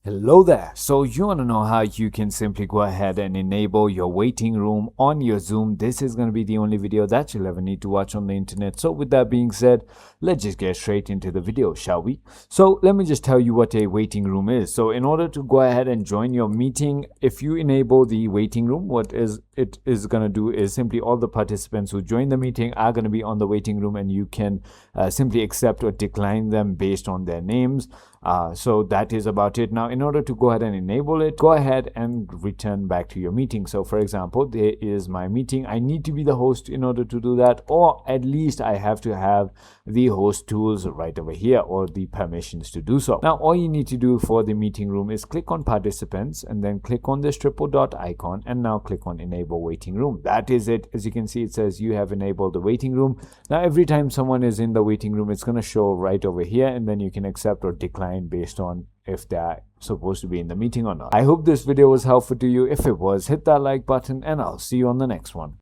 Hello there. So you want to know how you can simply go ahead and enable your waiting room on your Zoom. This is going to be the only video that you'll ever need to watch on the internet. So with that being said, let's just get straight into the video, shall we? So let me just tell you what a waiting room is. So in order to go ahead and join your meeting, if you enable the waiting room, what it is going to do is simply all the participants who join the meeting are going to be on the waiting room, and you can simply accept or decline them based on their names. So that is about it. Now, in order to go ahead and enable it, go ahead and return back to your meeting. So for example, there is my meeting. I need to be the host in order to do that, or at least I have to have the host tools right over here, or the permissions to do so. Now, all you need to do for the meeting room is click on participants and then click on this triple dot icon, and now click on enable waiting room. That is it. As you can see, it says you have enabled the waiting room. Now, every time someone is in the waiting room, it's going to show right over here, and then you can accept or decline based on if they're supposed to be in the meeting or not. I hope this video was helpful to you. If it was, hit that like button, and I'll see you on the next one.